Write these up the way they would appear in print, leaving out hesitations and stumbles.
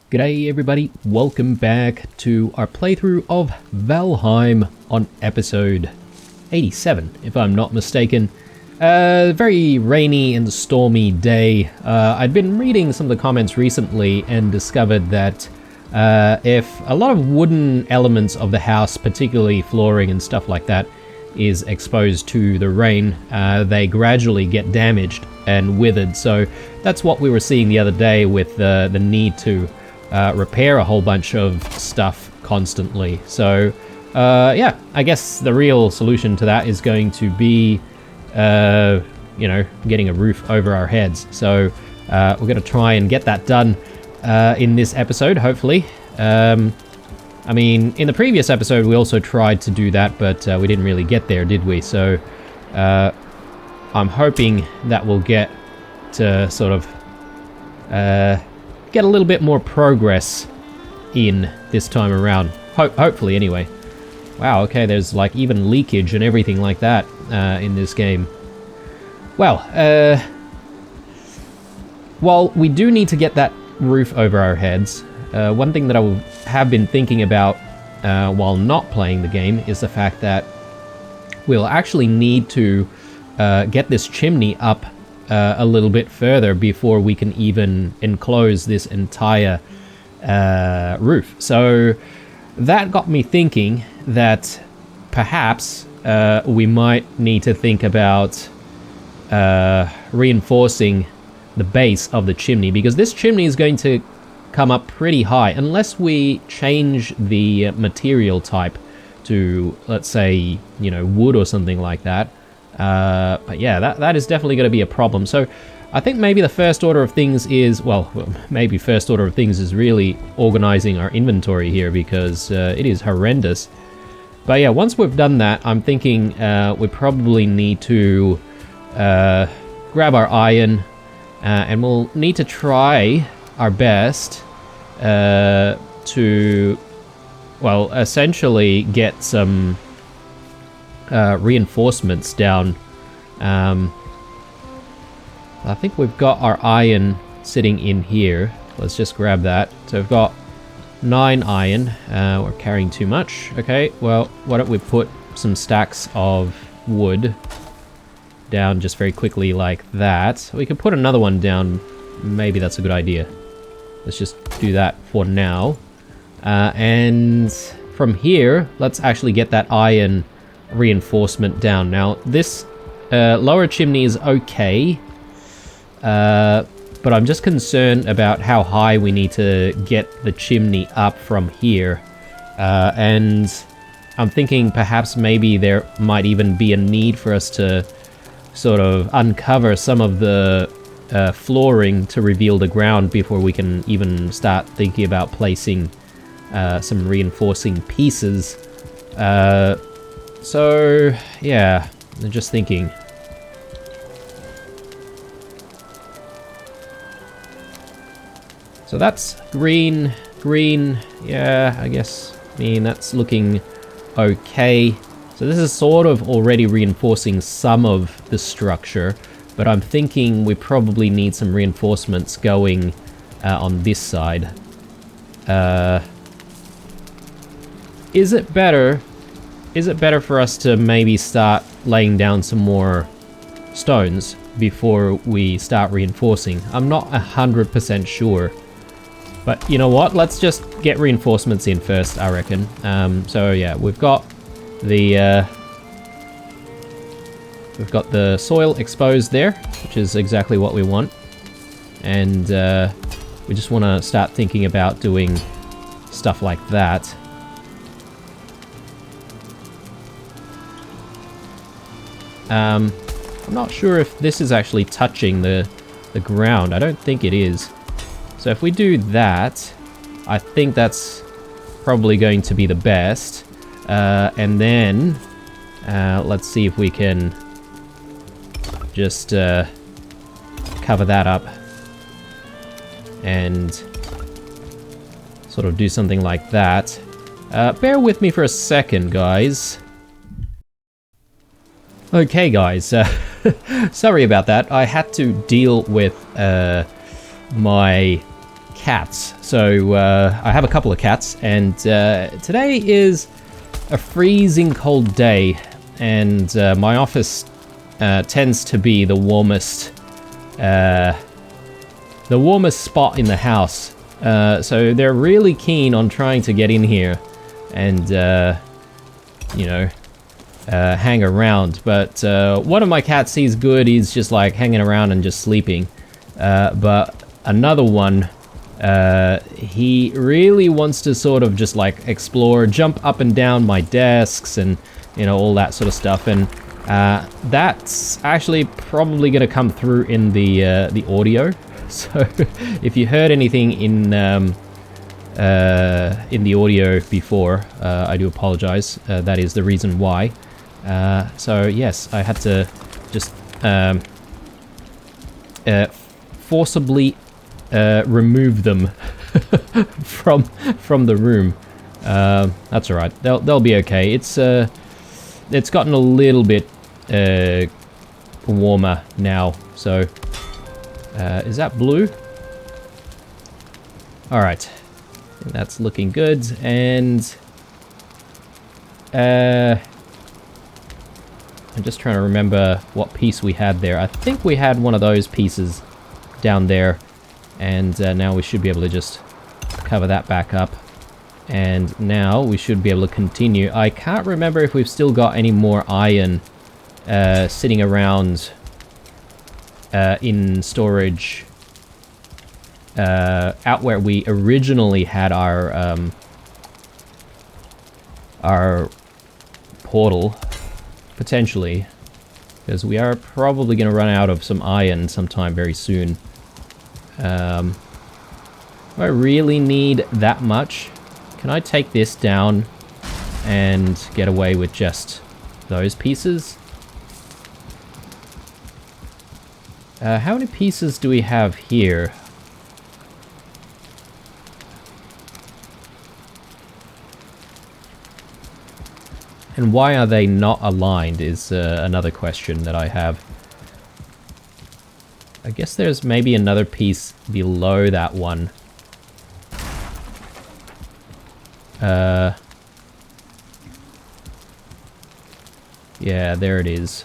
G'day everybody, welcome back to our playthrough of Valheim on episode 87, if I'm not mistaken. Very rainy and stormy day. I'd been reading some of the comments recently and discovered that if a lot of wooden elements of the house, particularly flooring and stuff like that, is exposed to the rain, they gradually get damaged and withered. So that's what we were seeing the other day with the need to repair a whole bunch of stuff constantly. So yeah, I guess the real solution to that is going to be getting a roof over our heads. So we're going to try and get that done in this episode, hopefully. I mean, in the previous episode we also tried to do that, but we didn't really get there, did we? So I'm hoping that we'll get to sort of get a little bit more progress in this time around. Hopefully, anyway. Wow, okay, there's like even leakage and everything like that in this game. Well, while we do need to get that roof over our heads, one thing that I have been thinking about while not playing the game is the fact that we'll actually need to get this chimney up a little bit further before we can even enclose this entire roof. So that got me thinking that perhaps we might need to think about reinforcing the base of the chimney, because this chimney is going to come up pretty high unless we change the material type to, let's say, wood or something like that. But yeah, that is definitely going to be a problem. So I think maybe the first order of things is, maybe first order of things is really organizing our inventory here, because it is horrendous. But yeah, once we've done that, I'm thinking we probably need to grab our iron, and we'll need to try our best to, well, essentially get some reinforcements down. I think we've got our iron sitting in here. Let's just grab that. So we've got 9 iron. We're carrying too much. Okay, well, why don't we put some stacks of wood down just very quickly like that. We could put another one down. Maybe that's a good idea. Let's just do that for now. And from here, let's actually get that iron reinforcement down. Now, this lower chimney is okay, but I'm just concerned about how high we need to get the chimney up from here. And I'm thinking perhaps maybe there might even be a need for us to sort of uncover some of the flooring to reveal the ground before we can even start thinking about placing some reinforcing pieces. So yeah, I'm just thinking. So that's green, yeah, I guess. I mean, that's looking okay. So this is sort of already reinforcing some of the structure, but I'm thinking we probably need some reinforcements going on this side. Is it better for us to maybe start laying down some more stones before we start reinforcing? I'm not 100% sure. But you know what? Let's just get reinforcements in first, I reckon. So yeah, we've got the soil exposed there, which is exactly what we want. And we just want to start thinking about doing stuff like that. I'm not sure if this is actually touching the ground. I don't think it is. So if we do that, I think that's probably going to be the best. And then let's see if we can just cover that up and sort of do something like that. Bear with me for a second, guys. Okay, guys, sorry about that. I had to deal with my cats. So I have a couple of cats, and today is a freezing cold day, and my office tends to be the warmest spot in the house. So they're really keen on trying to get in here and, you know, hang around. But one of my cats, he's good. He's just like hanging around and just sleeping. But another one, he really wants to sort of just like explore, jump up and down my desks and, you know, all that sort of stuff. And that's actually probably going to come through in the audio. So if you heard anything in the audio before, I do apologize. That is the reason why. So yes, I had to just forcibly remove them from the room. That's all right. They'll be okay. It's gotten a little bit warmer now. So is that blue? All right. That's looking good. And I'm just trying to remember what piece we had there. I think we had one of those pieces down there, and now we should be able to just cover that back up. And now we should be able to continue. I can't remember if we've still got any more iron sitting around in storage out where we originally had our portal, potentially, because we are probably going to run out of some iron sometime very soon. Do I really need that much? Can I take this down and get away with just those pieces? How many pieces do we have here? And why are they not aligned is another question that I have. I guess there's maybe another piece below that one. Yeah, there it is.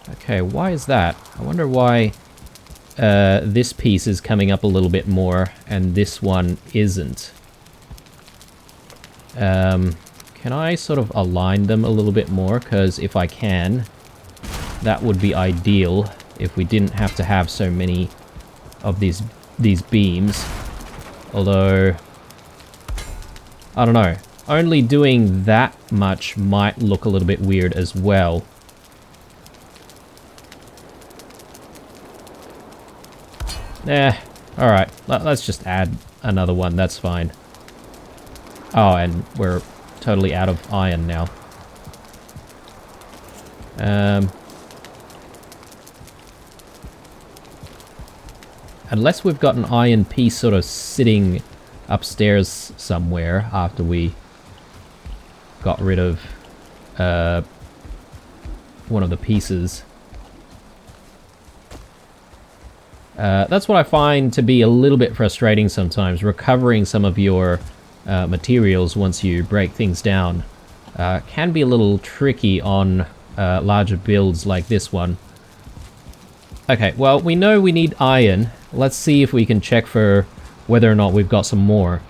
Okay, why is that? I wonder why this piece is coming up a little bit more and this one isn't. Can I sort of align them a little bit more? Because if I can, that would be ideal if we didn't have to have so many of these beams. Although, I don't know. Only doing that much might look a little bit weird as well. Alright. Let's just add another one. That's fine. Oh, and we're totally out of iron now. Unless we've got an iron piece sort of sitting upstairs somewhere after we got rid of one of the pieces. That's what I find to be a little bit frustrating sometimes, recovering some of your materials once you break things down. Can be a little tricky on larger builds like this one. Okay, well, we know we need iron. Let's see if we can check for whether or not we've got some more.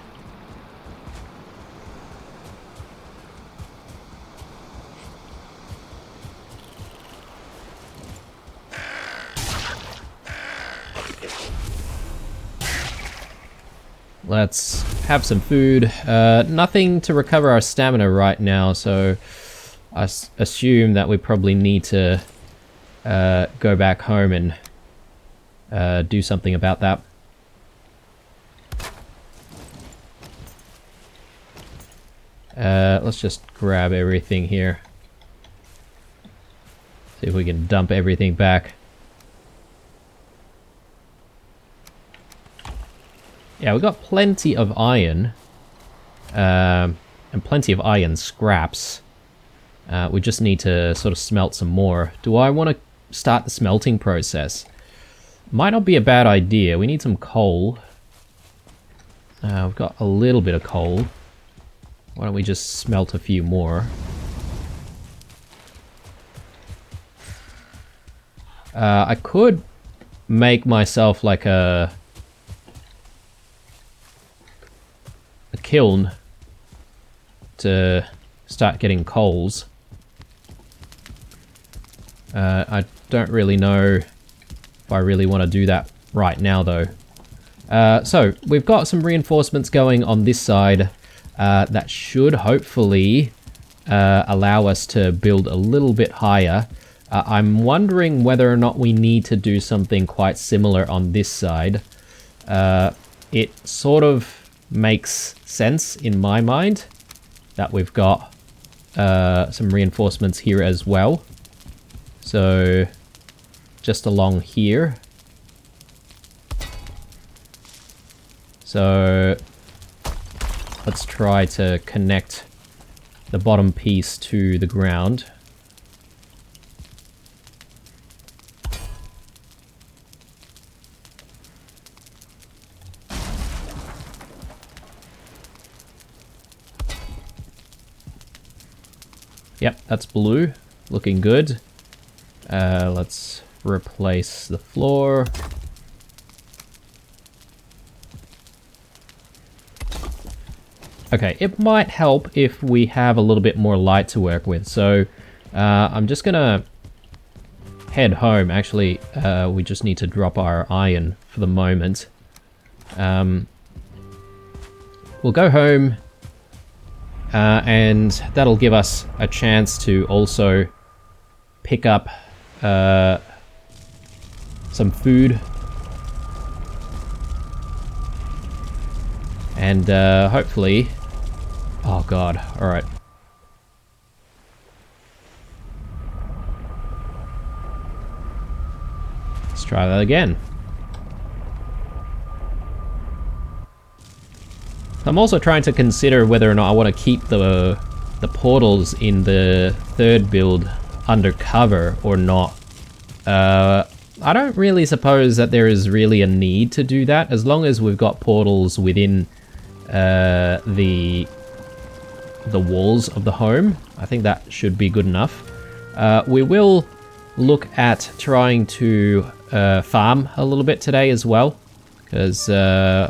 Let's have some food. Nothing to recover our stamina right now, so I assume that we probably need to go back home and do something about that. Let's just grab everything here. See if we can dump everything back. Yeah, we've got plenty of iron. And plenty of iron scraps. We just need to sort of smelt some more. Do I want to start the smelting process? Might not be a bad idea. We need some coal. We've got a little bit of coal. Why don't we just smelt a few more? I could make myself like a kiln to start getting coals. I don't really know if I really want to do that right now though. So we've got some reinforcements going on this side that should hopefully allow us to build a little bit higher. I'm wondering whether or not we need to do something quite similar on this side. It sort of makes sense in my mind that we've got some reinforcements here as well. So just along here. So let's try to connect the bottom piece to the ground. Yep, that's blue. Looking good. Let's replace the floor. Okay, it might help if we have a little bit more light to work with. So I'm just gonna head home. Actually, we just need to drop our iron for the moment. We'll go home. And that'll give us a chance to also pick up some food. And hopefully... Oh god, alright. Let's try that again. I'm also trying to consider whether or not I want to keep the portals in the third build undercover or not. I don't really suppose that there is really a need to do that, as long as we've got portals within the walls of the home. I think that should be good enough. We will look at trying to farm a little bit today as well, because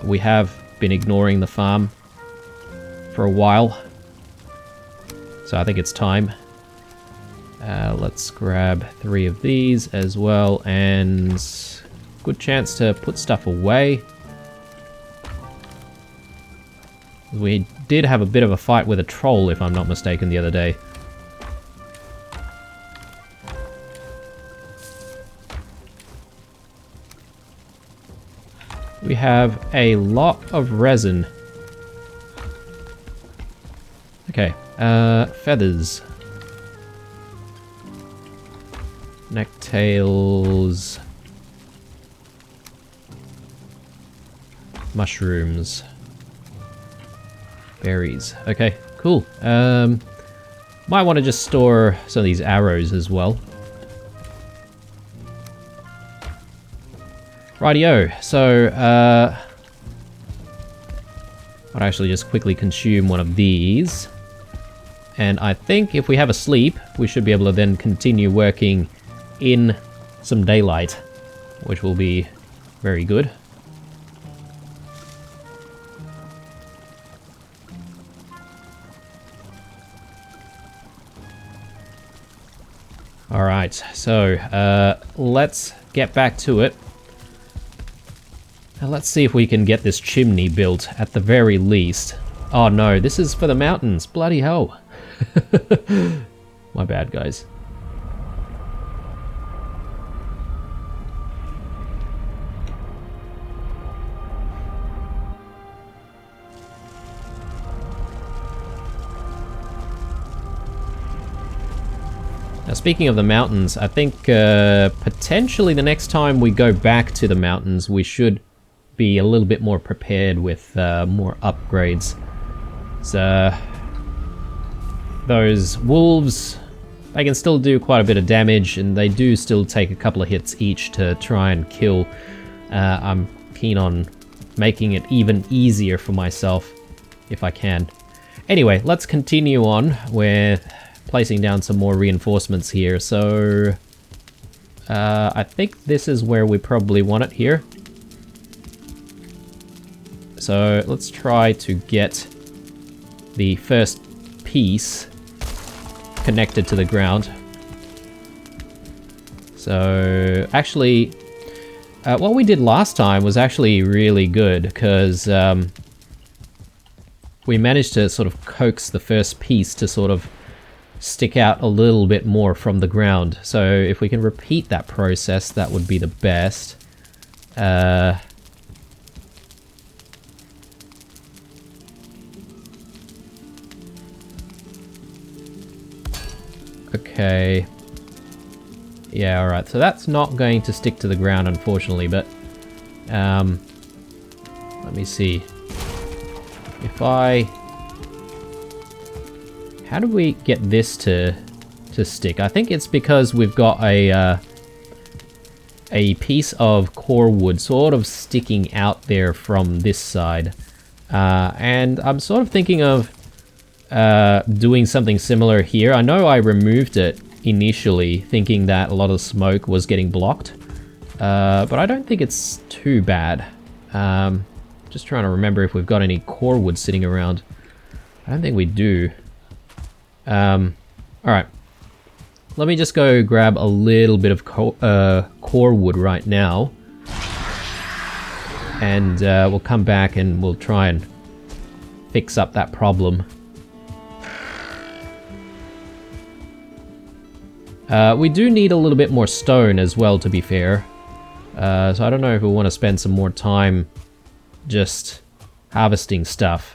we have been ignoring the farm for a while, so I think it's time. Let's grab 3 of these as well, and good chance to put stuff away. We did have a bit of a fight with a troll, if I'm not mistaken, the other day. We have a lot of resin. Okay, feathers. Necktails. Mushrooms. Berries. Okay, cool. Might want to just store some of these arrows as well. Rightio, so I'd actually just quickly consume one of these. And I think if we have a sleep, we should be able to then continue working in some daylight, which will be very good. Alright, so let's get back to it. Now let's see if we can get this chimney built at the very least. Oh no, this is for the mountains. Bloody hell. My bad, guys. Now, speaking of the mountains, I think potentially the next time we go back to the mountains, we should be a little bit more prepared with more upgrades. So, those wolves, they can still do quite a bit of damage, and they do still take a couple of hits each to try and kill. I'm keen on making it even easier for myself if I can. Anyway, let's continue on with placing down some more reinforcements here. So I think this is where we probably want it here. So let's try to get the first piece connected to the ground. So actually, what we did last time was actually really good, because we managed to sort of coax the first piece to sort of stick out a little bit more from the ground. So if we can repeat that process, that would be the best. Okay. Yeah, alright. So that's not going to stick to the ground, unfortunately, but let me see. If I... How do we get this to stick? I think it's because we've got a piece of core wood sort of sticking out there from this side. And I'm sort of thinking of doing something similar here. I know I removed it initially thinking that a lot of smoke was getting blocked, but I don't think it's too bad. Just trying to remember if we've got any core wood sitting around. I don't think we do. Alright. Let me just go grab a little bit of core wood right now, and we'll come back and we'll try and fix up that problem. We do need a little bit more stone as well, to be fair. So I don't know if we want to spend some more time just harvesting stuff.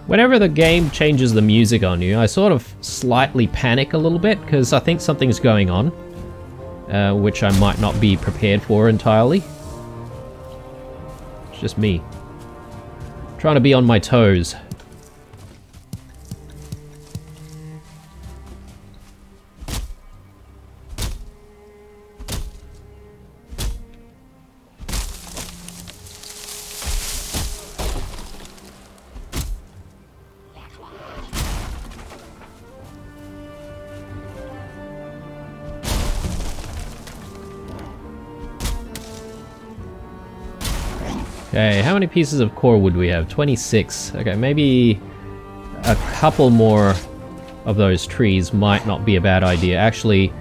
Whenever the game changes the music on you, I sort of slightly panic a little bit, because I think something's going on, which I might not be prepared for entirely. It's just me. Trying to be on my toes. Okay, how many pieces of core wood do we have? 26. Okay, maybe a couple more of those trees might not be a bad idea. Actually,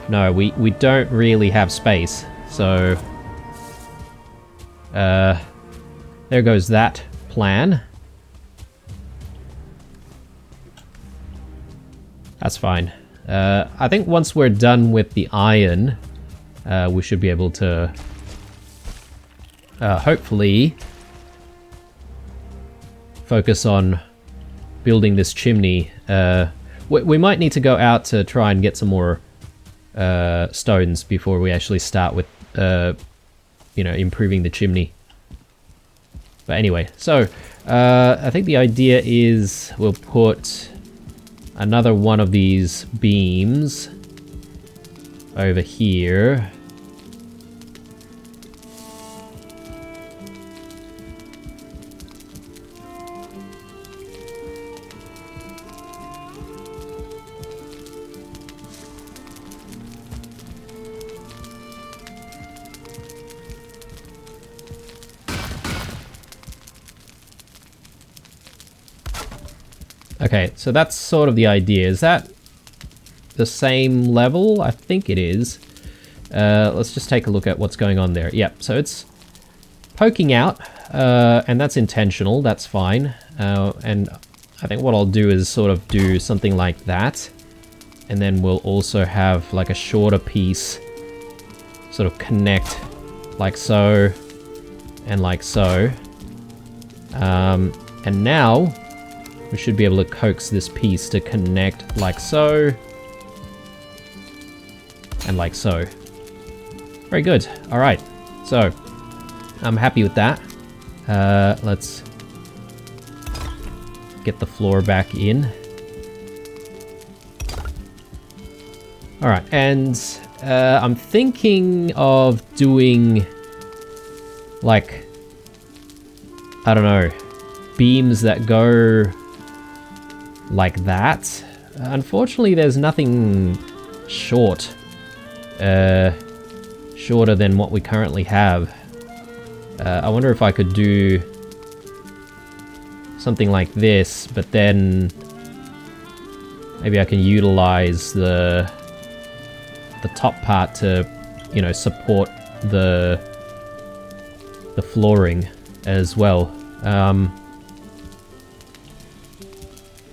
no, we don't really have space. So, there goes that plan. That's fine. I think once we're done with the iron, we should be able to hopefully focus on building this chimney. We might need to go out to try and get some more stones before we actually start with you know, improving the chimney. But anyway, so I think the idea is we'll put another one of these beams over here. Okay, so that's sort of the idea. Is that the same level? I think it is. Let's just take a look at what's going on there. Yep, so it's poking out, and that's intentional, that's fine. And I think what I'll do is sort of do something like that. And then we'll also have like a shorter piece sort of connect like so and like so. And now we should be able to coax this piece to connect like so and like so. Very good. All right, so I'm happy with that. Let's get the floor back in. All right, and I'm thinking of doing like, I don't know, beams that go like that. Unfortunately, there's nothing shorter than what we currently have. I wonder if I could do something like this, but then maybe I can utilize the top part to, you know, support the flooring as well.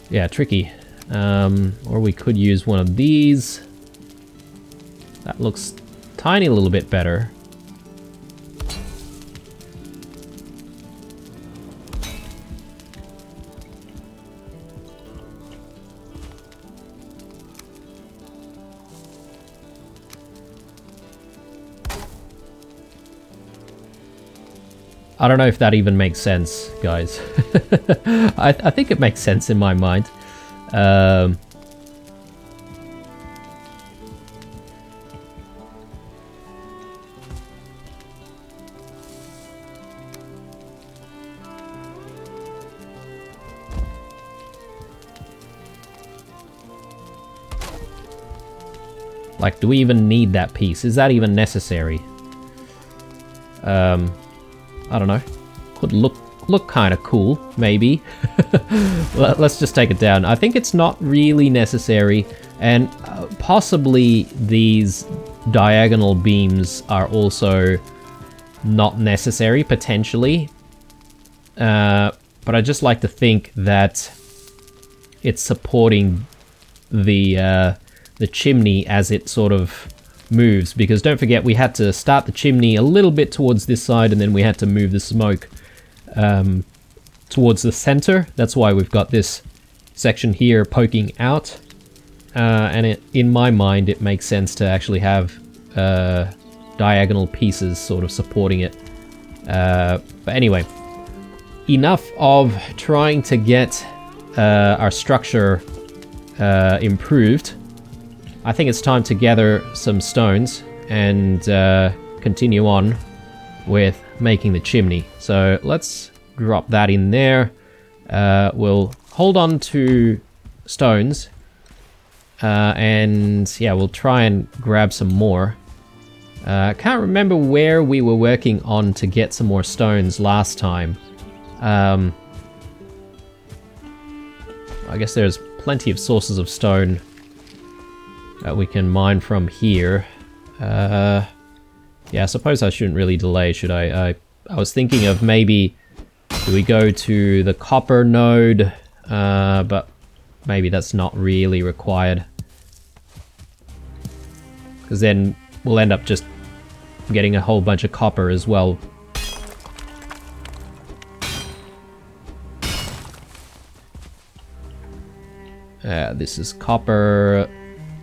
Yeah, tricky. Or we could use one of these. That looks tiny little bit better. I don't know if that even makes sense, guys. I think it makes sense in my mind. Like, do we even need that piece? Is that even necessary? I don't know. Could look kind of cool, maybe. Let's just take it down. I think it's not really necessary, and possibly these diagonal beams are also not necessary, potentially. But I just like to think that it's supporting the chimney as it sort of moves, because don't forget we had to start the chimney a little bit towards this side and then we had to move the smoke towards the center. That's why we've got this section here poking out, and in my mind it makes sense to actually have diagonal pieces sort of supporting it. But anyway, enough of trying to get our structure improved. I think it's time to gather some stones and continue on with making the chimney. So let's drop that in there. We'll hold on to stones and yeah, we'll try and grab some more. I can't remember where we were working on to get some more stones last time. I guess there's plenty of sources of stone that we can mine from here. Yeah, I suppose I shouldn't really delay, should I? I was thinking of maybe, do we go to the copper node? But maybe that's not really required, because then we'll end up just getting a whole bunch of copper as well. This is copper.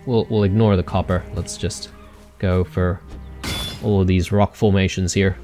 We'll ignore the copper. Let's just go for all of these rock formations here.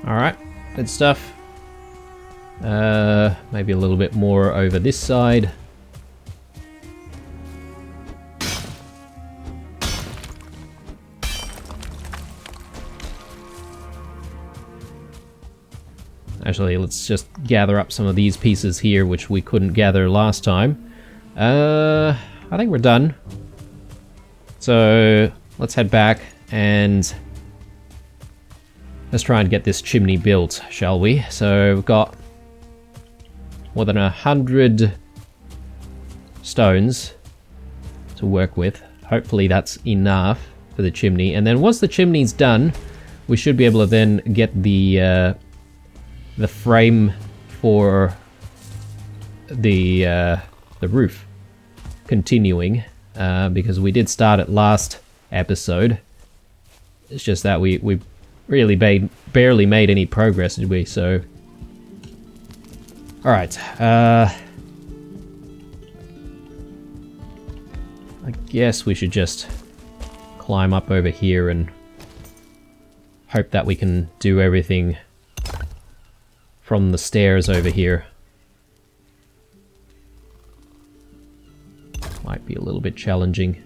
Alright, good stuff. Maybe a little bit more over this side. Actually, let's just gather up some of these pieces here, which we couldn't gather last time. I think we're done. So let's head back and let's try and get this chimney built, shall we? So we've got more than 100 stones to work with. Hopefully that's enough for the chimney. And then once the chimney's done, we should be able to then get the frame for the roof continuing, because we did start it last episode. It's just that we really barely made any progress, did we? So, all right. I guess we should just climb up over here and hope that we can do everything from the stairs over here. Might be a little bit challenging.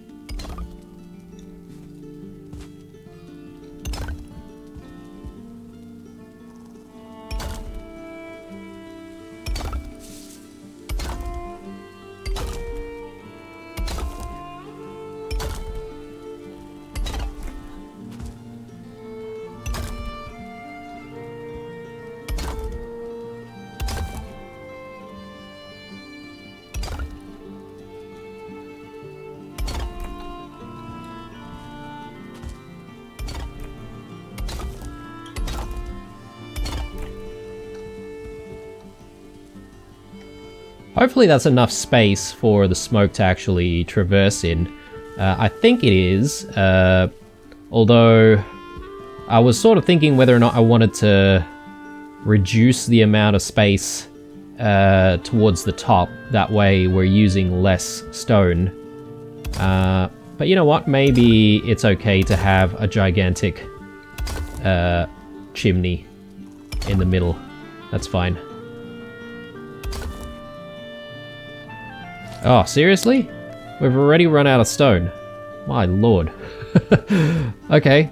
Hopefully that's enough space for the smoke to actually traverse in. I think it is, although I was sort of thinking whether or not I wanted to reduce the amount of space towards the top. That way we're using less stone. But you know what? Maybe it's okay to have a gigantic chimney in the middle. That's fine. Oh, seriously? We've already run out of stone. My lord. Okay.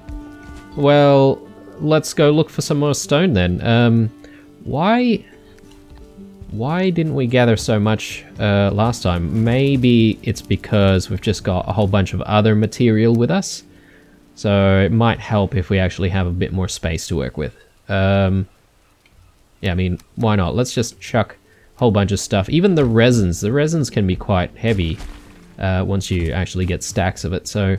Well, let's go look for some more stone then. Why didn't we gather so much last time? Maybe it's because we've just got a whole bunch of other material with us. So it might help if we actually have a bit more space to work with. Yeah, I mean, why not? Let's just chuck whole bunch of stuff. Even the resins can be quite heavy once you actually get stacks of it, so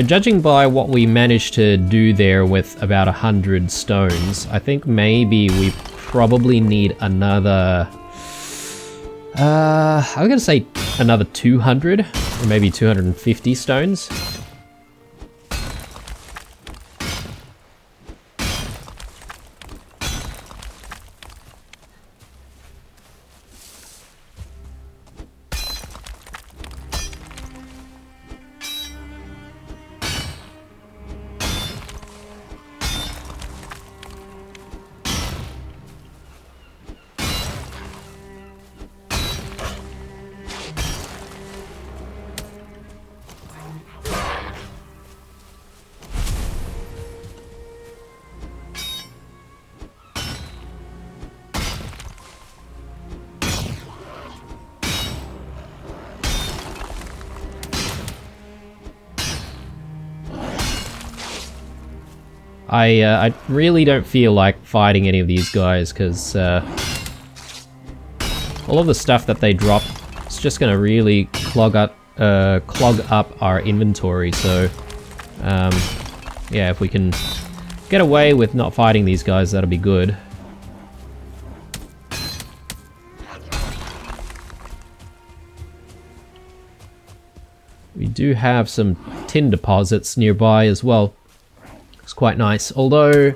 judging by what we managed to do there with about 100 stones, I think maybe we probably need another I'm gonna say another 200 or maybe 250 stones. I really don't feel like fighting any of these guys because all of the stuff that they drop is just going to really clog up our inventory. So yeah, if we can get away with not fighting these guys, that'll be good. We do have some tin deposits nearby as well. It's quite nice, although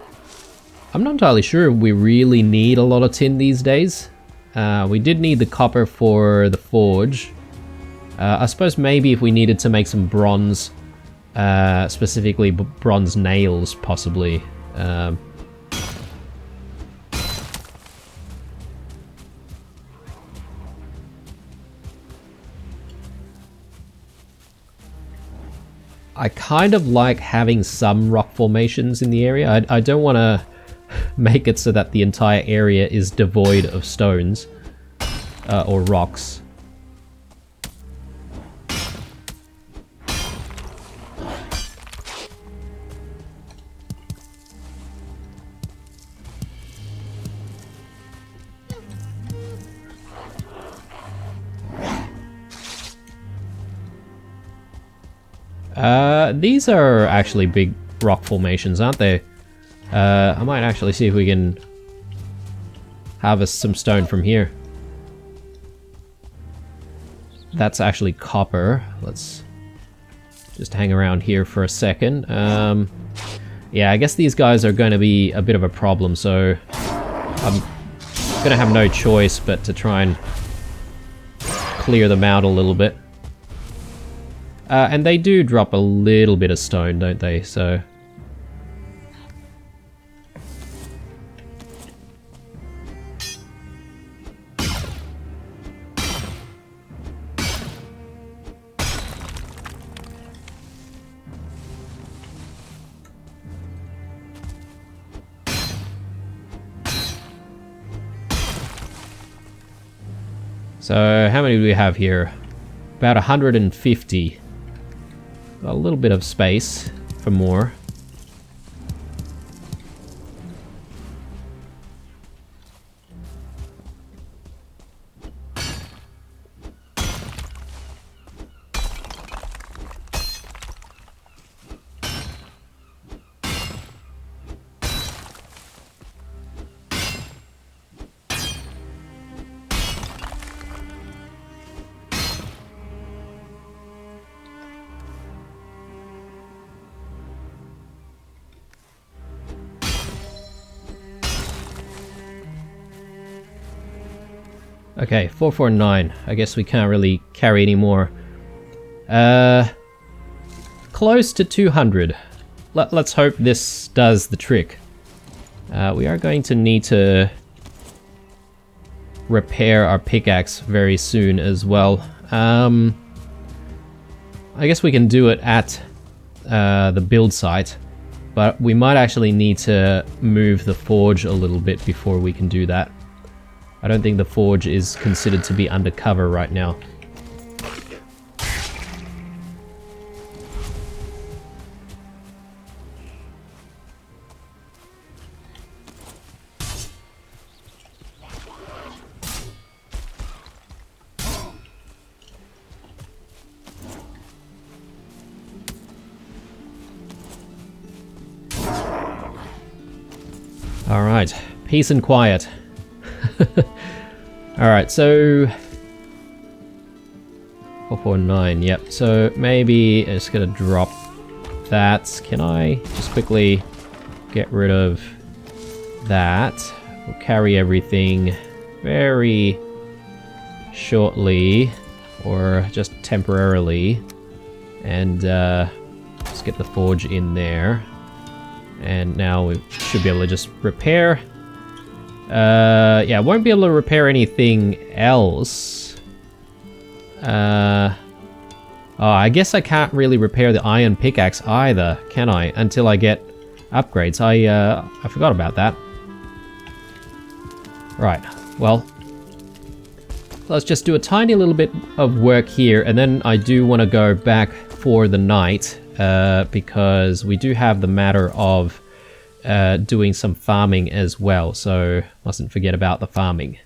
I'm not entirely sure we really need a lot of tin these days. We did need the copper for the forge. I suppose maybe if we needed to make some bronze, specifically bronze nails, possibly. I kind of like having some rock formations in the area. I don't want to make it so that the entire area is devoid of stones or rocks. These are actually big rock formations, aren't they? I might actually see if we can harvest some stone from here. That's actually copper. Let's just hang around here for a second. Yeah, I guess these guys are going to be a bit of a problem, so I'm going to have no choice but to try and clear them out a little bit. And they do drop a little bit of stone, don't they? So... So, how many do we have here? About 150. A little bit of space for more. Okay, 449. I guess we can't really carry any more. Close to 200. Let's hope this does the trick. We are going to need to repair our pickaxe very soon as well. I guess we can do it at the build site, but we might actually need to move the forge a little bit before we can do that. I don't think the forge is considered to be undercover right now. All right, peace and quiet. Alright, so 449, yep, so maybe I'm just gonna drop that. Can I just quickly get rid of that? We'll carry everything very shortly, or just temporarily, and just get the forge in there. And now we should be able to just repair. Yeah, I won't be able to repair anything else. Oh, I guess I can't really repair the iron pickaxe either, can I? Until I get upgrades. I forgot about that. Right, well, let's just do a tiny little bit of work here, and then I do want to go back for the night, because we do have the matter of doing some farming as well, so mustn't forget about the farming.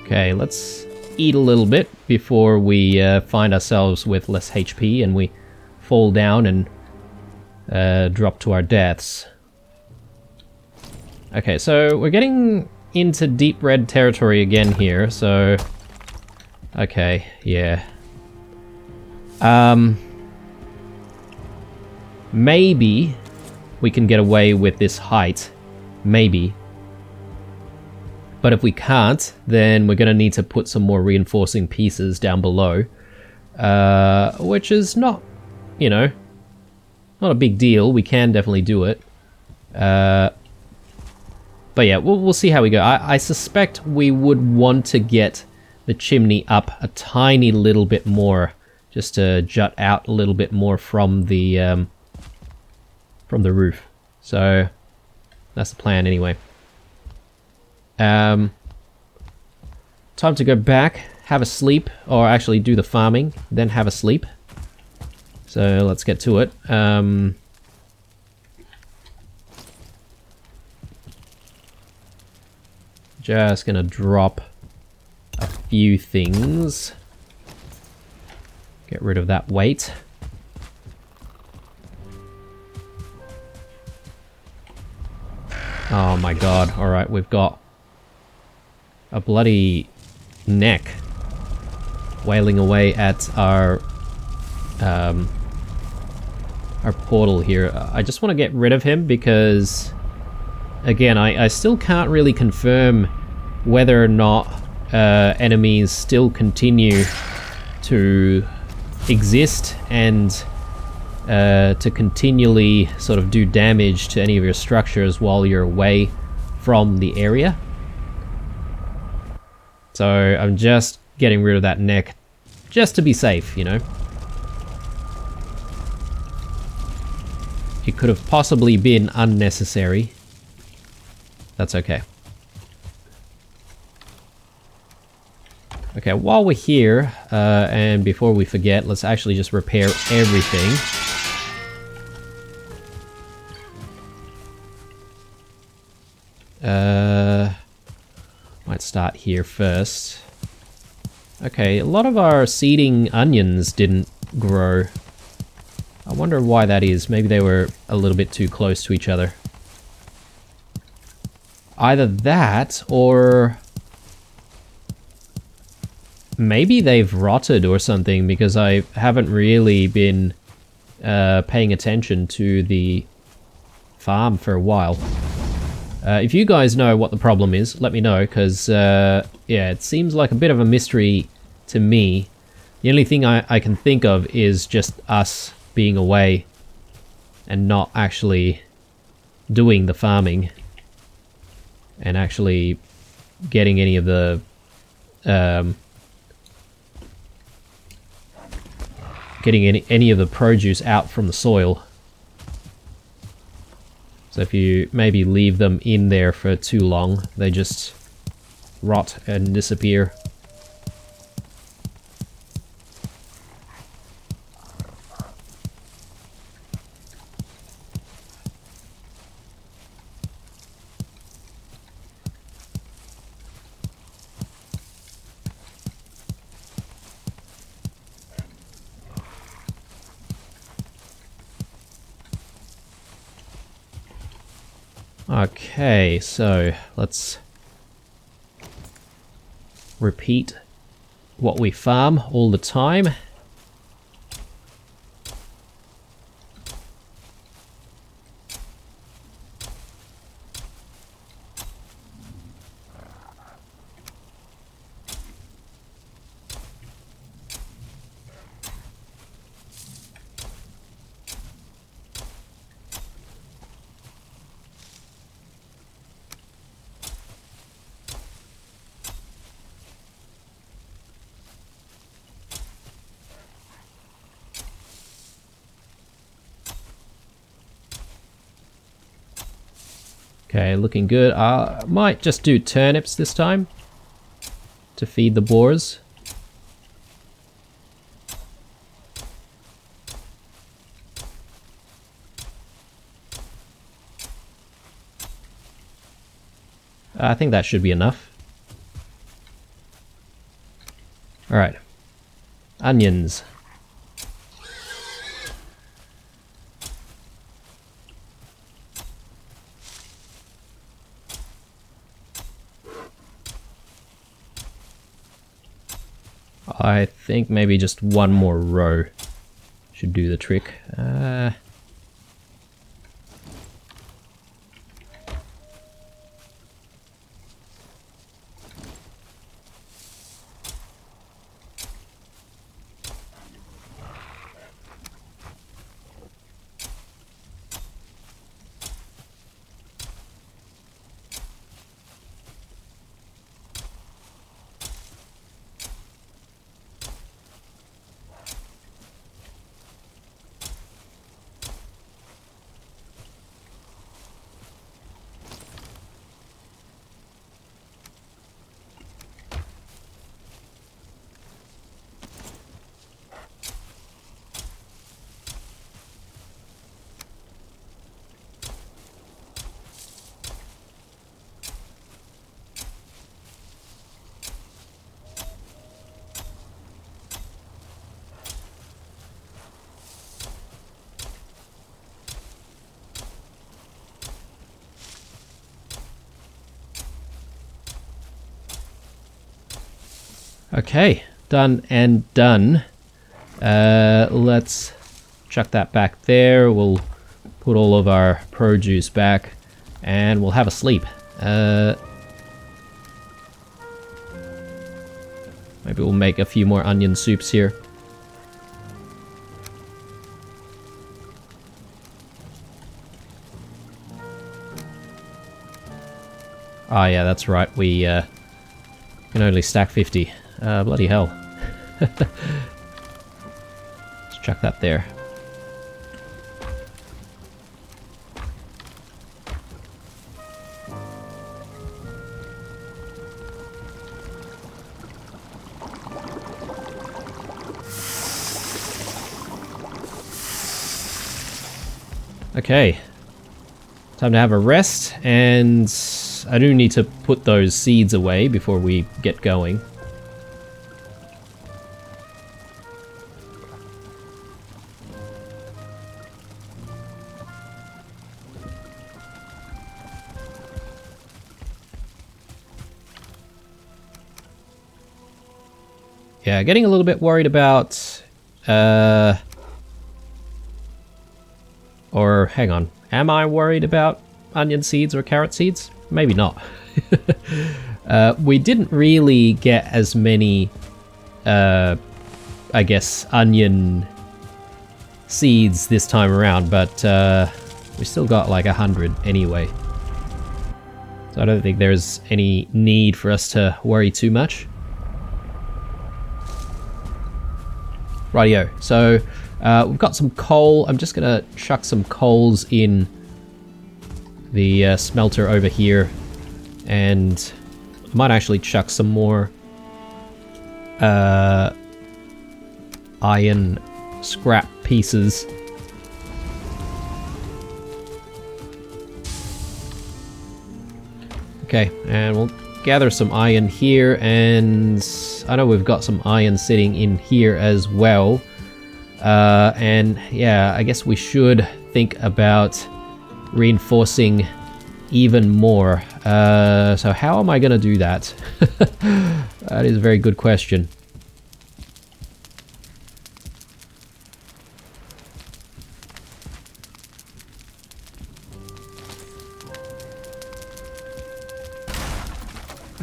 Okay, let's eat a little bit before we find ourselves with less HP and we fall down and drop to our deaths. Okay, so we're getting into deep red territory again here, so... Okay, yeah. Maybe we can get away with this height. Maybe. But if we can't, then we're going to need to put some more reinforcing pieces down below. Which is not, you know, not a big deal. We can definitely do it. But yeah, we'll see how we go. I suspect we would want to get the chimney up a tiny little bit more, just to jut out a little bit more from the roof. So that's the plan anyway. Time to go back, have a sleep, or actually do the farming, then have a sleep. So let's get to it. Just gonna drop a few things. Get rid of that weight. Oh my god, alright, we've got a bloody neck wailing away at our portal here. I just want to get rid of him because, again, I still can't really confirm whether or not enemies still continue to exist and to continually sort of do damage to any of your structures while you're away from the area. So I'm just getting rid of that neck just to be safe, you know. It could have possibly been unnecessary. That's okay. Okay, while we're here, and before we forget, let's actually just repair everything. Might start here first. Okay, a lot of our seeding onions didn't grow. I wonder why that is. Maybe they were a little bit too close to each other. Either that, or maybe they've rotted or something, because I haven't really been paying attention to the farm for a while. If you guys know what the problem is, let me know, because yeah, it seems like a bit of a mystery to me. The only thing I can think of is just us being away and not actually doing the farming and actually getting any of the getting any of the produce out from the soil. So if you maybe leave them in there for too long, they just rot and disappear. Okay, so let's repeat what we farm all the time. Okay, looking good. Might just do turnips this time to feed the boars. I think that should be enough. Alright. Onions. I think maybe just one more row should do the trick. Okay, done and done. Let's chuck that back there. We'll put all of our produce back and we'll have a sleep. Maybe we'll make a few more onion soups here. Oh yeah, that's right. We can only stack 50. Bloody hell. Let's chuck that there. Okay. Time to have a rest, and I do need to put those seeds away before we get going. Yeah, getting a little bit worried about, or hang on, am I worried about onion seeds or carrot seeds? Maybe not. We didn't really get as many, I guess, onion seeds this time around, but we still got like 100 anyway. So I don't think there's any need for us to worry too much. Rightio, so we've got some coal. I'm just gonna chuck some coals in the smelter over here, and I might actually chuck some more iron scrap pieces. Okay, and we'll gather some iron here, and I know we've got some iron sitting in here as well. And yeah, I guess we should think about reinforcing even more. So how am I going to do that? That is a very good question.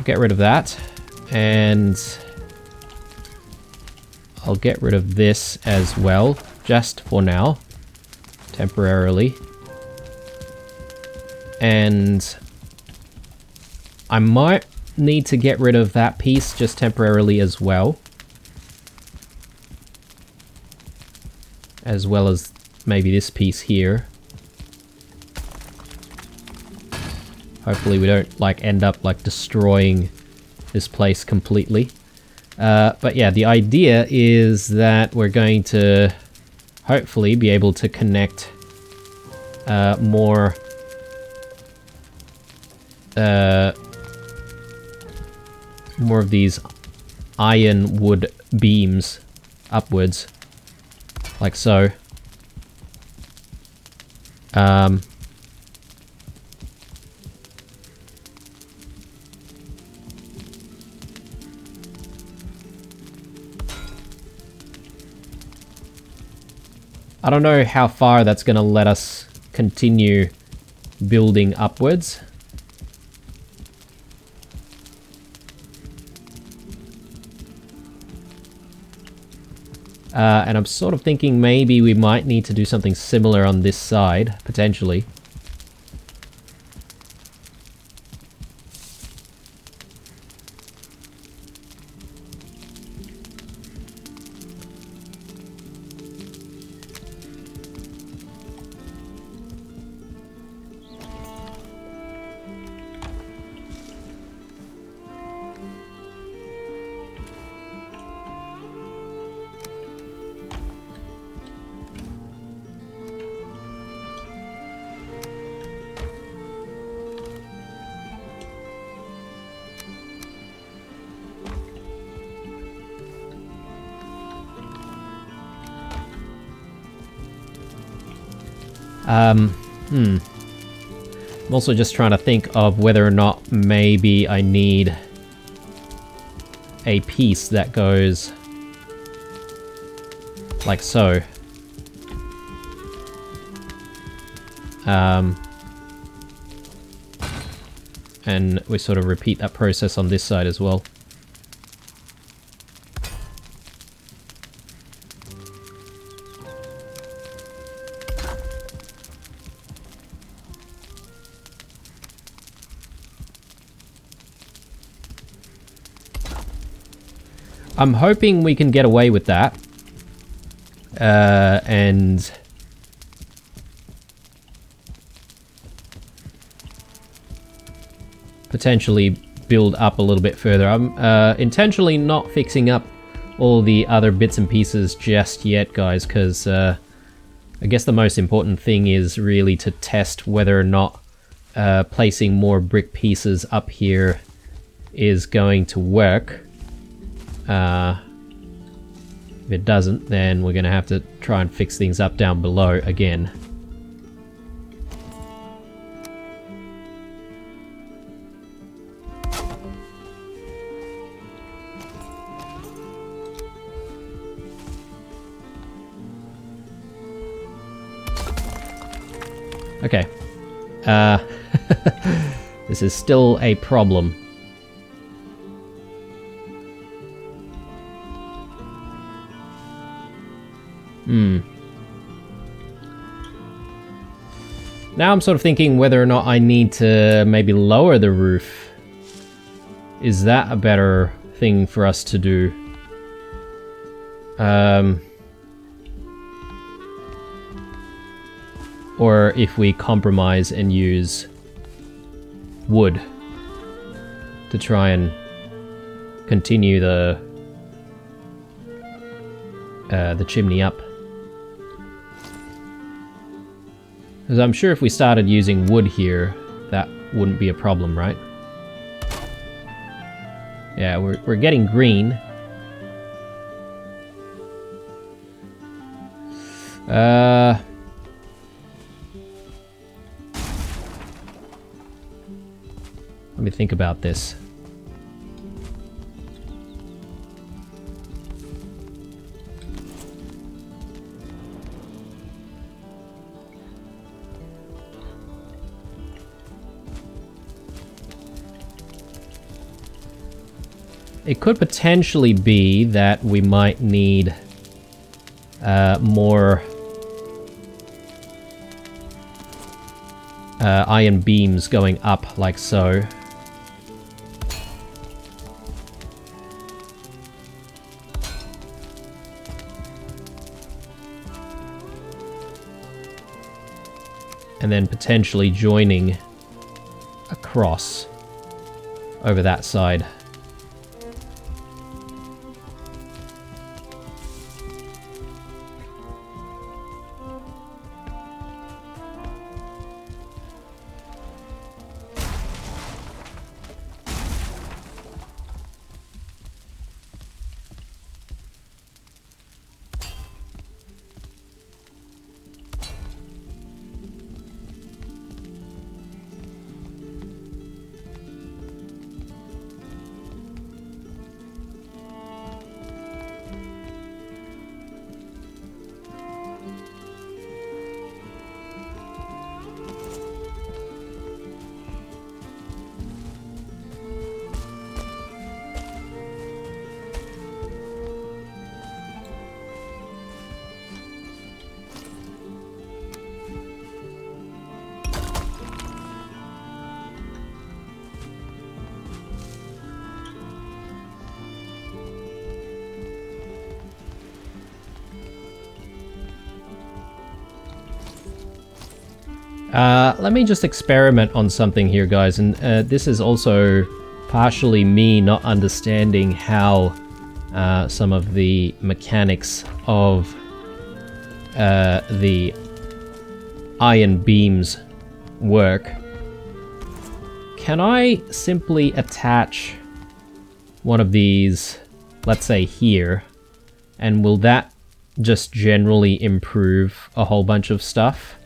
Get rid of that, and I'll get rid of this as well, just for now, temporarily. And I might need to get rid of that piece just temporarily as well as maybe this piece here. Hopefully we don't like end up like destroying this place completely. But yeah, the idea is that we're going to hopefully be able to connect more of these iron wood beams upwards, like so. I don't know how far that's going to let us continue building upwards. And I'm sort of thinking maybe we might need to do something similar on this side, potentially. I'm also just trying to think of whether or not maybe I need a piece that goes like so. And we sort of repeat that process on this side as well. I'm hoping we can get away with that. And potentially build up a little bit further. I'm intentionally not fixing up all the other bits and pieces just yet, guys, because I guess the most important thing is really to test whether or not placing more brick pieces up here is going to work. If it doesn't, then we're going to have to try and fix things up down below again. Okay. This is still a problem. Now I'm sort of thinking whether or not I need to maybe lower the roof. Is that a better thing for us to do? Or if we compromise and use wood to try and continue the chimney up. Because I'm sure if we started using wood here, that wouldn't be a problem, right? Yeah, we're getting green. Let me think about this. It could potentially be that we might need more iron beams going up like so. And then potentially joining across over that side. Let me just experiment on something here, guys, and this is also partially me not understanding how some of the mechanics of the iron beams work. Can I simply attach one of these, let's say here, and will that just generally improve a whole bunch of stuff?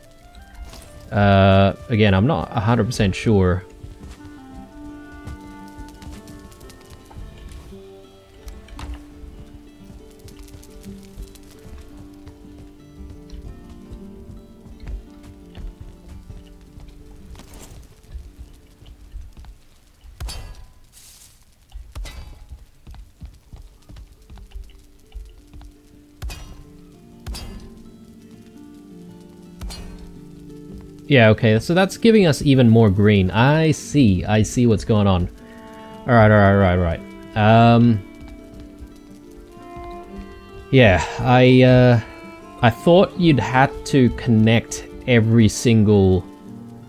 Again, I'm not 100% sure. Yeah, okay, so that's giving us even more green. I see what's going on. Alright. Yeah, I thought you'd had to connect every single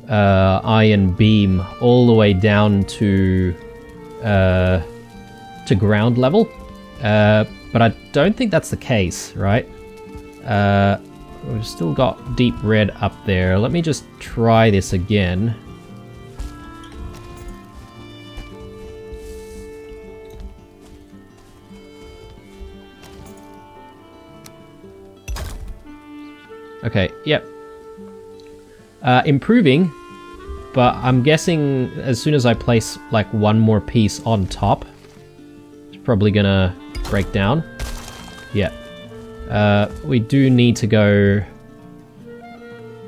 iron beam all the way down to ground level, but I don't think that's the case, right? We've still got deep red up there. Let me just try this again. Okay, yep. Improving, but I'm guessing as soon as I place like one more piece on top, it's probably gonna break down. Yeah. We do need to go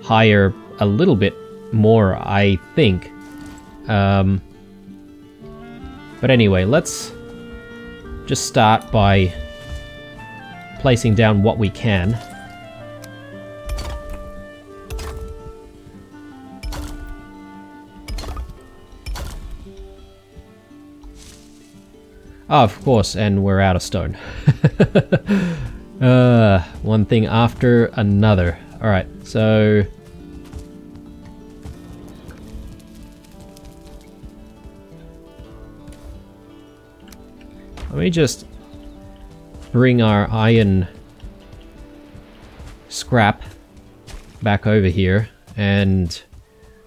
higher a little bit more, I think. But anyway, let's just start by placing down what we can. Oh, of course, and we're out of stone. One thing after another. Alright, so... let me just bring our iron scrap back over here, and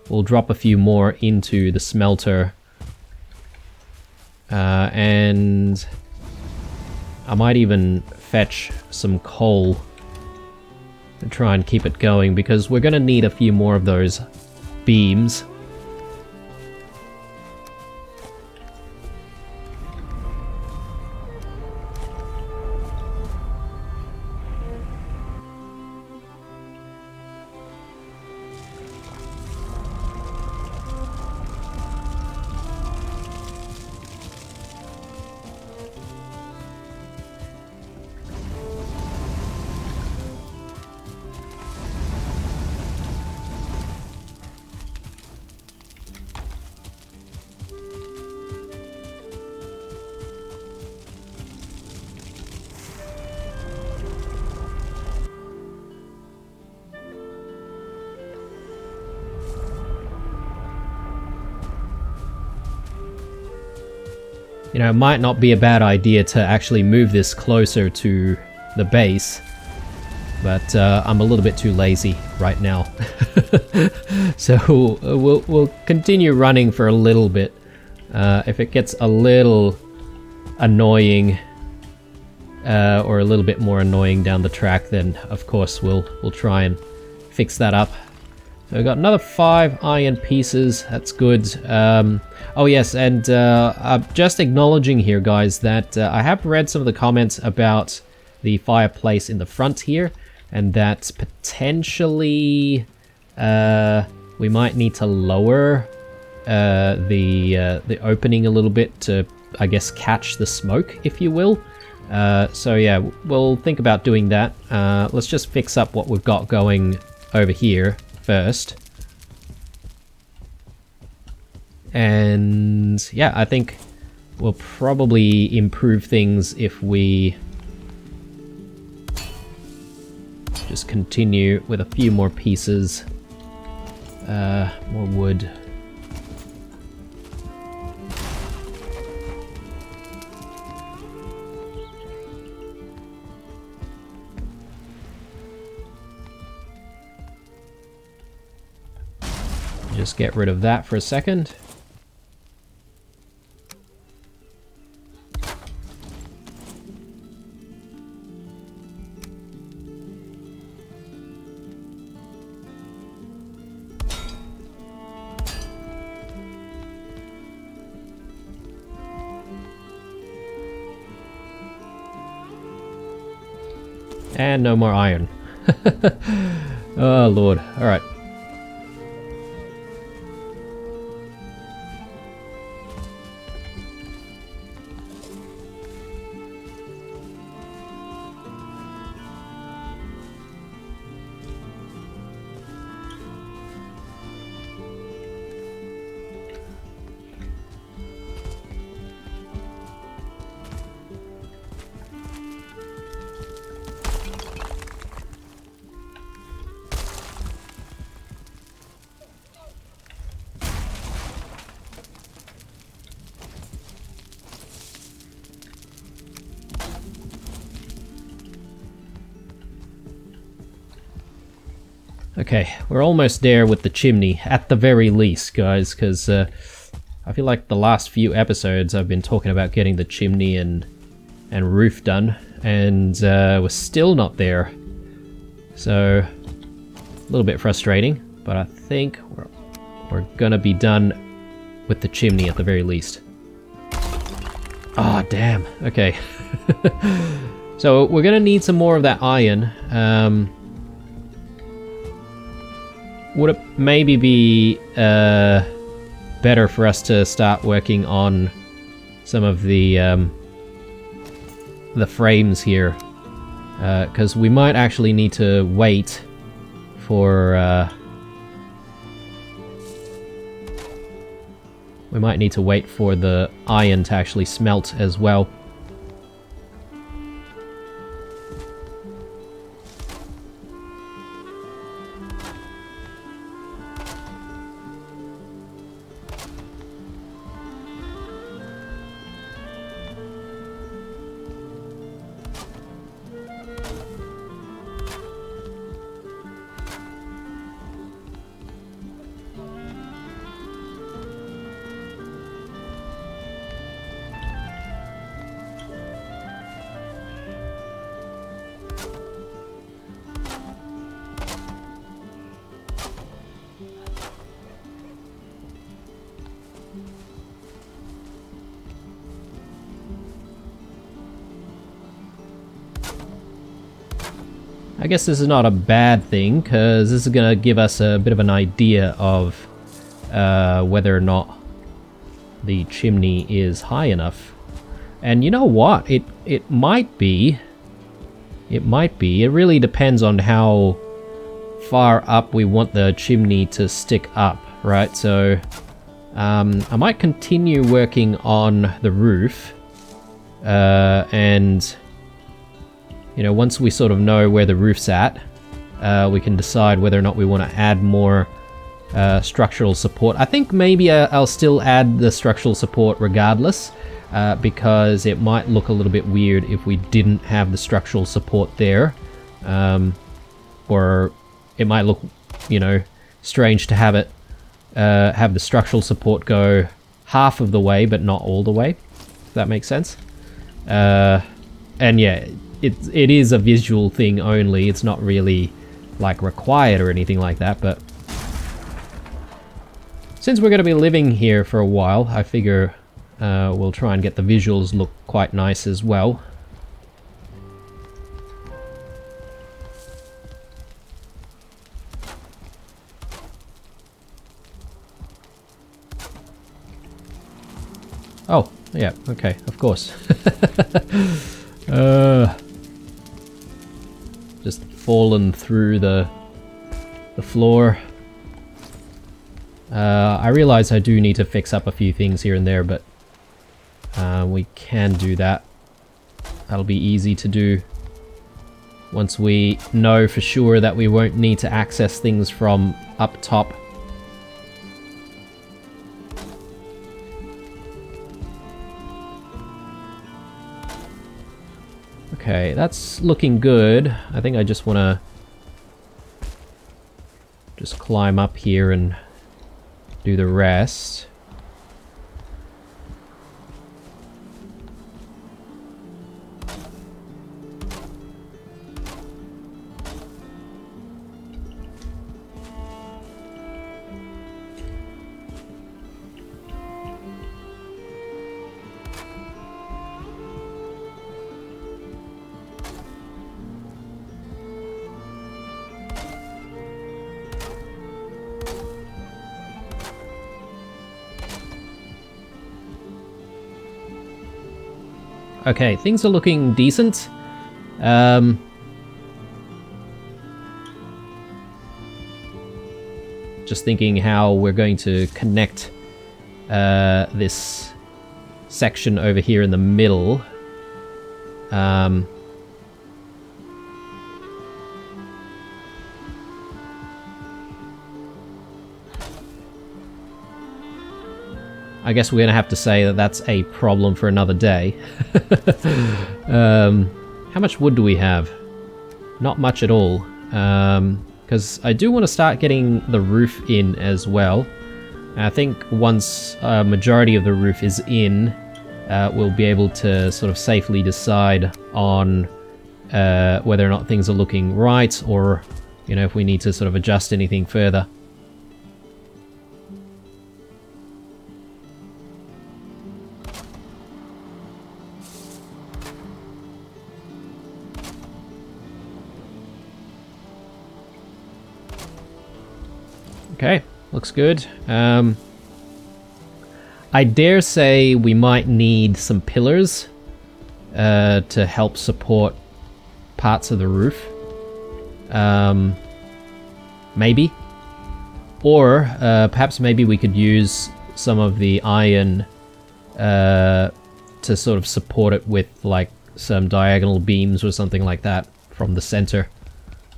we'll drop a few more into the smelter. And I might even fetch some coal to try and keep it going, because we're going to need a few more of those beams. You know, it might not be a bad idea to actually move this closer to the base, but I'm a little bit too lazy right now. So we'll continue running for a little bit. If it gets a little annoying, or a little bit more annoying down the track, then of course we'll try and fix that up. So we've got another 5 iron pieces. That's good. Oh yes, and I'm just acknowledging here, guys, that I have read some of the comments about the fireplace in the front here, and that potentially we might need to lower the opening a little bit to, I guess, catch the smoke, if you will. So yeah, we'll think about doing that. Let's just fix up what we've got going over here first. And yeah, I think we'll probably improve things if we just continue with a few more pieces. More wood. Just get rid of that for a second. And no more iron. Oh lord. Alright. Okay, we're almost there with the chimney, at the very least, guys, because I feel like the last few episodes I've been talking about getting the chimney and roof done, and we're still not there. So, a little bit frustrating, but I think we're gonna be done with the chimney at the very least. Ah, damn. Okay. So, we're gonna need some more of that iron. Would it maybe be better for us to start working on some of the frames here? Because we might actually need to wait for the iron to actually smelt as well. I guess this is not a bad thing, because this is going to give us a bit of an idea of whether or not the chimney is high enough. And you know what? It might be. It might be. It really depends on how far up we want the chimney to stick up, right? So I might continue working on the roof, and you know, once we sort of know where the roof's at, we can decide whether or not we want to add more structural support. I think maybe I'll still add the structural support regardless, because it might look a little bit weird if we didn't have the structural support there. Or it might look, you know, strange to have it have the structural support go half of the way but not all the way, if that makes sense. And yeah, it is a visual thing only. It's not really like required or anything like that, but since we're going to be living here for a while, I figure we'll try and get the visuals look quite nice as well. Oh, yeah, okay, of course. Just fallen through the floor. I realize I do need to fix up a few things here and there, but we can do that. That'll be easy to do once we know for sure that we won't need to access things from up top Okay, that's looking good. I think I just want to just climb up here and do the rest. Okay, things are looking decent. Just thinking how we're going to connect this section over here in the middle. I guess we're going to have to say that that's a problem for another day. How much wood do we have? Not much at all. Because I do want to start getting the roof in as well. I think once a majority of the roof is in, we'll be able to sort of safely decide on whether or not things are looking right, or, you know, if we need to sort of adjust anything further. Okay, looks good. I dare say we might need some pillars to help support parts of the roof. Maybe. Or perhaps maybe we could use some of the iron to sort of support it with like some diagonal beams or something like that from the center.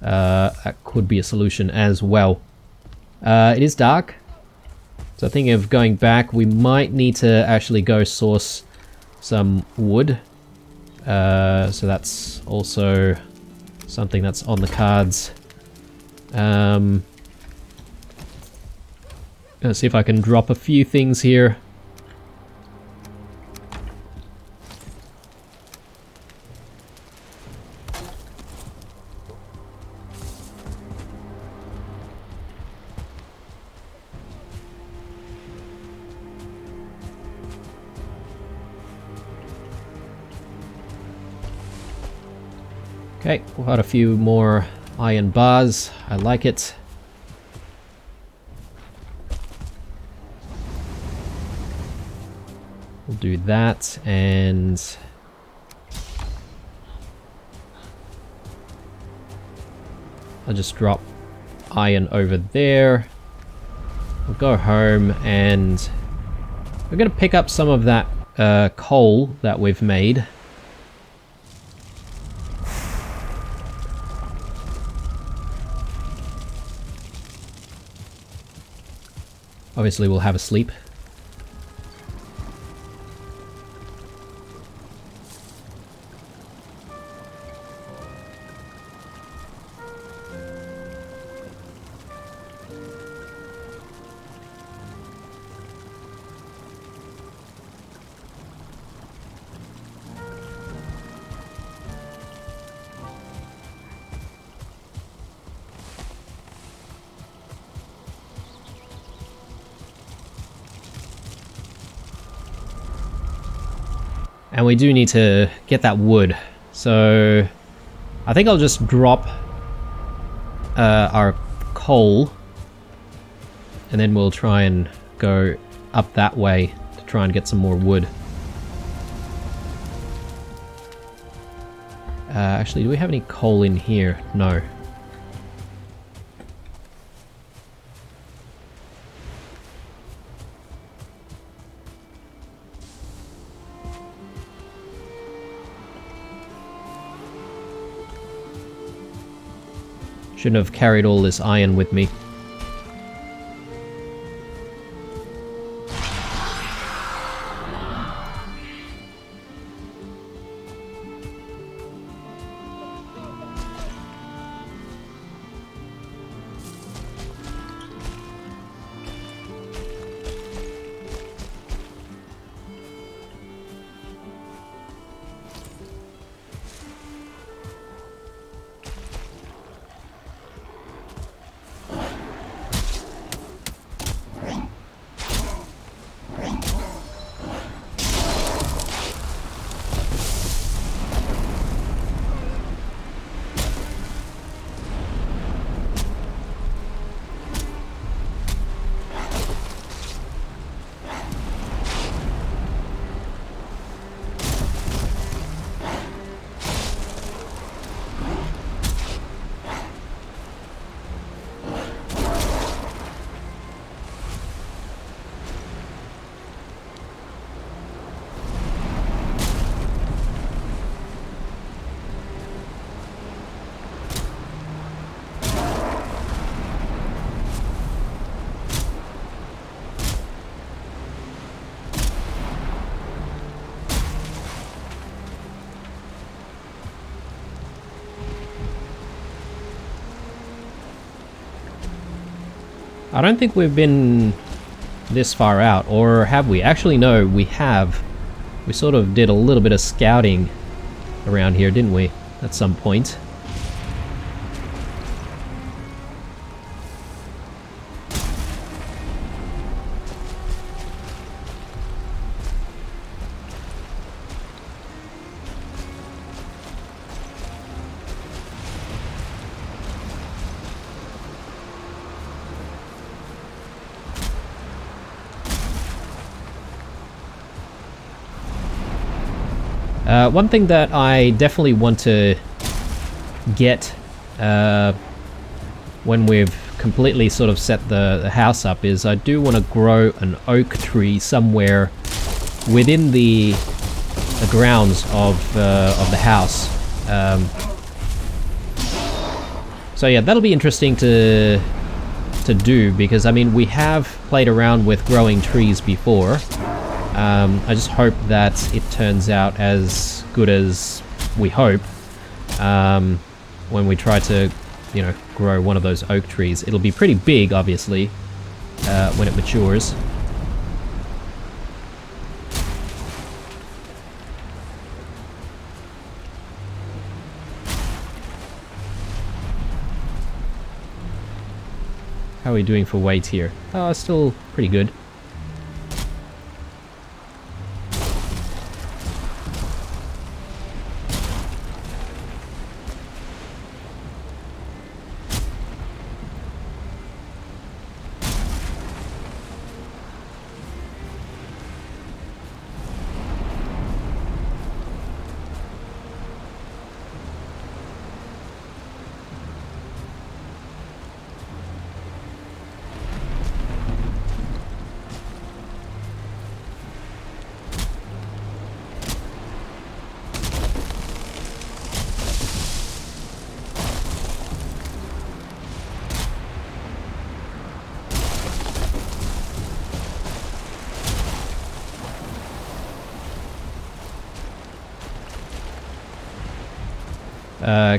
That could be a solution as well. It is dark, so thinking of going back, we might need to actually go source some wood. So that's also something that's on the cards. Let's see if I can drop a few things here. Okay, we've got a few more iron bars. I like it. We'll do that, and I'll just drop iron over there. We'll go home, and we're going to pick up some of that coal that we've made. Obviously, we'll have a sleep. And we do need to get that wood. So I think I'll just drop our coal, and then we'll try and go up that way to try and get some more wood. Actually, do we have any coal in here? No. Shouldn't have carried all this iron with me. I don't think we've been this far out, or have we? Actually, no, we have. We sort of did a little bit of scouting around here, didn't we? At some point. One thing that I definitely want to get when we've completely sort of set the house up is I do want to grow an oak tree somewhere within the grounds of the house. So yeah, that'll be interesting to do, because I mean we have played around with growing trees before. I just hope that it turns out as good as we hope when we try to, you know, grow one of those oak trees. It'll be pretty big, obviously, when it matures. How are we doing for weight here? Oh, still pretty good.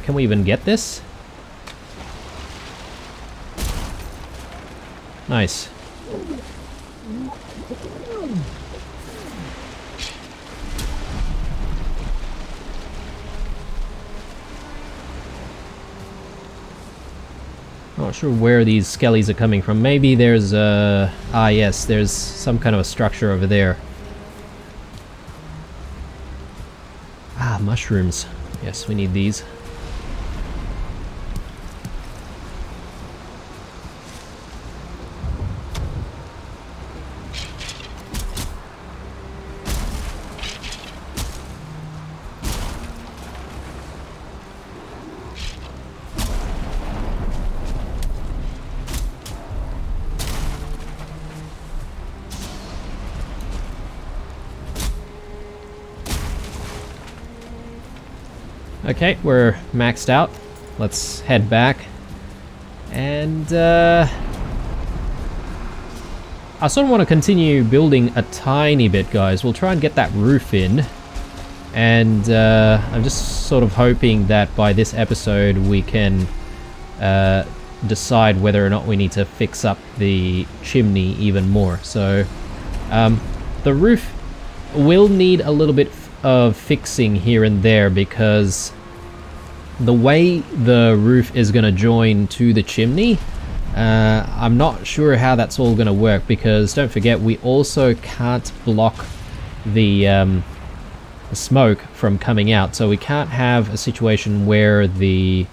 Can we even get this? Nice. Not sure where these skellies are coming from. Maybe there's ah yes, there's some kind of a structure over there. Ah, mushrooms. Yes, we need these. Okay, we're maxed out. Let's head back. And I sort of want to continue building a tiny bit, guys. We'll try and get that roof in. And I'm just sort of hoping that by this episode we can decide whether or not we need to fix up the chimney even more. So the roof will need a little bit of fixing here and there, because the way the roof is going to join to the chimney, I'm not sure how that's all going to work, because don't forget we also can't block the smoke from coming out, so we can't have a situation where the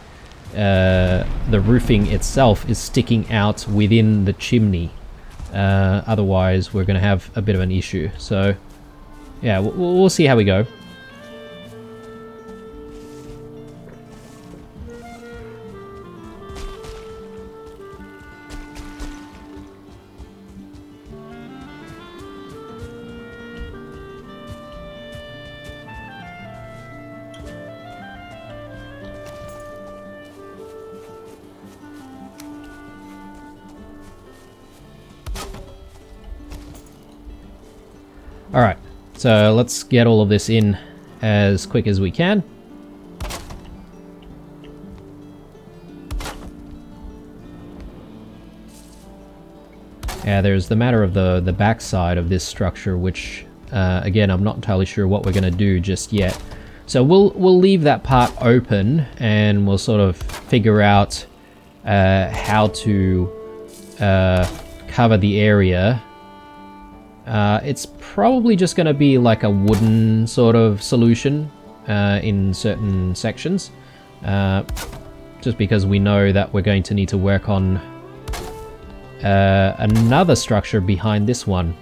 roofing itself is sticking out within the chimney. Otherwise we're going to have a bit of an issue. So yeah, we'll see how we go. Alright, so let's get all of this in as quick as we can. Yeah, there's the matter of the backside of this structure, which again, I'm not entirely sure what we're going to do just yet. So we'll leave that part open, and we'll sort of figure out how to cover the area. It's probably just going to be like a wooden sort of solution in certain sections, just because we know that we're going to need to work on another structure behind this one.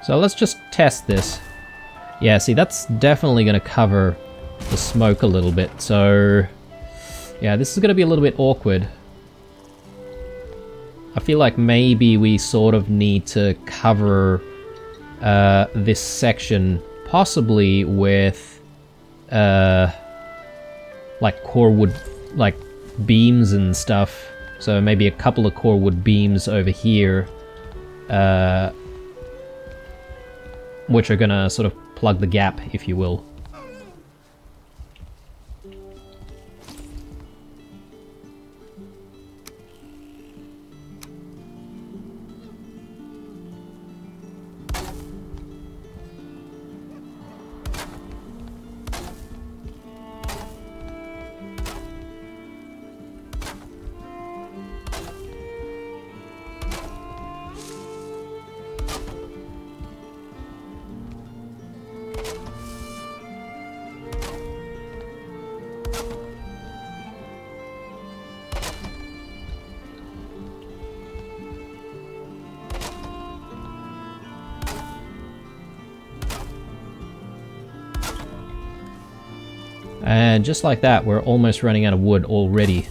So let's just test this. Yeah, see, that's definitely going to cover the smoke a little bit. So, yeah, this is going to be a little bit awkward. I feel like maybe we sort of need to cover this section possibly with like core wood, like beams and stuff. So maybe a couple of core wood beams over here, which are gonna sort of plug the gap, if you will. And just like that, we're almost running out of wood already.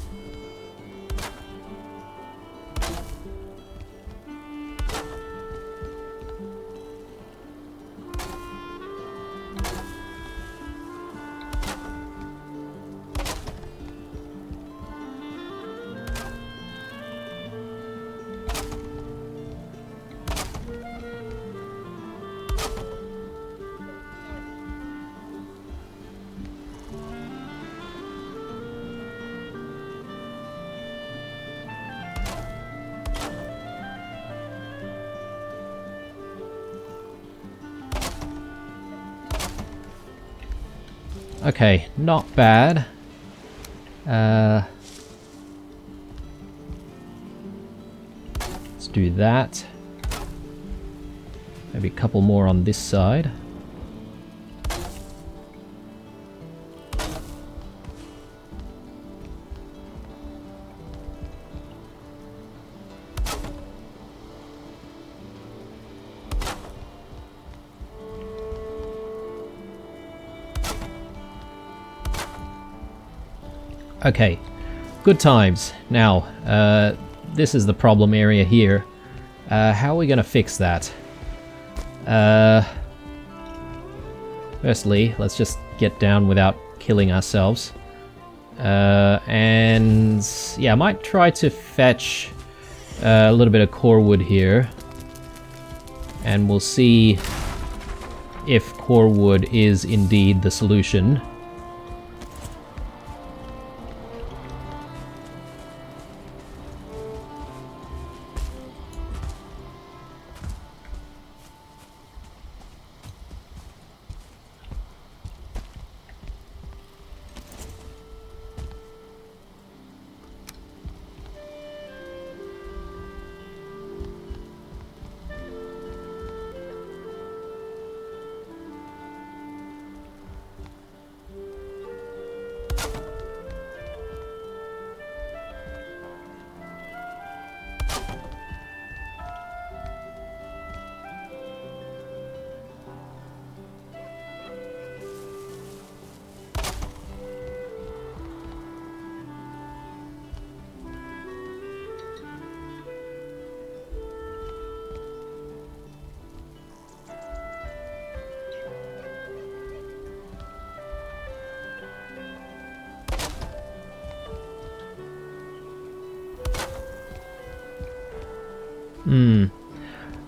Okay, not bad. Let's do that. Maybe a couple more on this side. Okay, good times. Now, this is the problem area here. How are we gonna fix that? Firstly, let's just get down without killing ourselves. And yeah, I might try to fetch a little bit of core wood here. And we'll see if core wood is indeed the solution.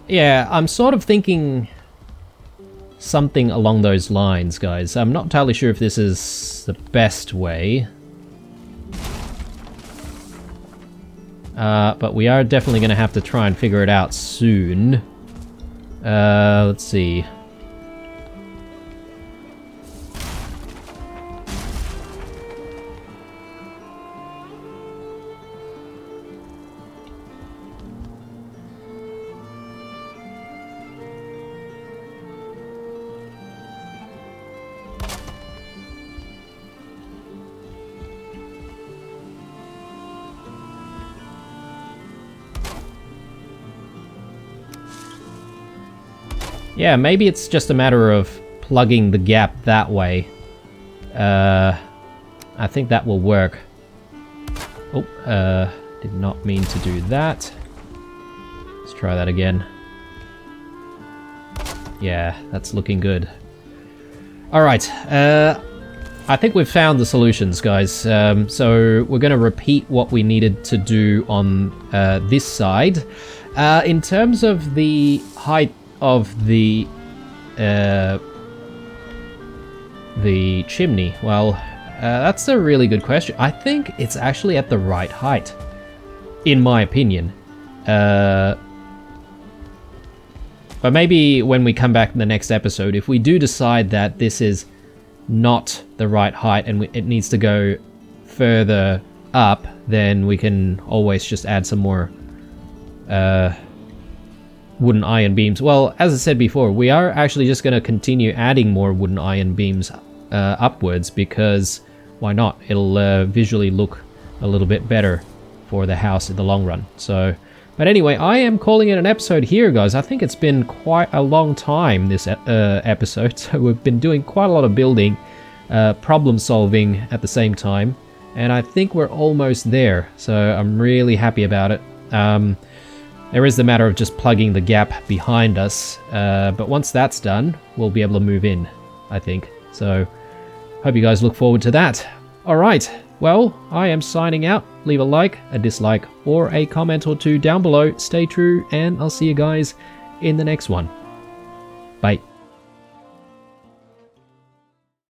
Yeah, I'm sort of thinking something along those lines, guys. I'm not entirely sure if this is the best way. But we are definitely going to have to try and figure it out soon. Let's see. Yeah, maybe it's just a matter of plugging the gap that way. I think that will work. Oh, did not mean to do that. Let's try that again. Yeah, that's looking good. Alright, I think we've found the solutions, guys. So we're going to repeat what we needed to do on this side. In terms of the height of the chimney, well, that's a really good question. I think it's actually at the right height, in my opinion. But maybe when we come back in the next episode, if we do decide that this is not the right height and it needs to go further up, then we can always just add some more wooden iron beams. Well, as I said before, we are actually just going to continue adding more wooden iron beams upwards, because why not? It'll visually look a little bit better for the house in the long run. So, but anyway, I am calling it an episode here, guys. I think it's been quite a long time, this episode, so we've been doing quite a lot of building, problem solving at the same time, and I think we're almost there, so I'm really happy about it. There is the matter of just plugging the gap behind us, but once that's done, we'll be able to move in, I think. So, hope you guys look forward to that. Alright, well, I am signing out. Leave a like, a dislike, or a comment or two down below. Stay true, and I'll see you guys in the next one. Bye.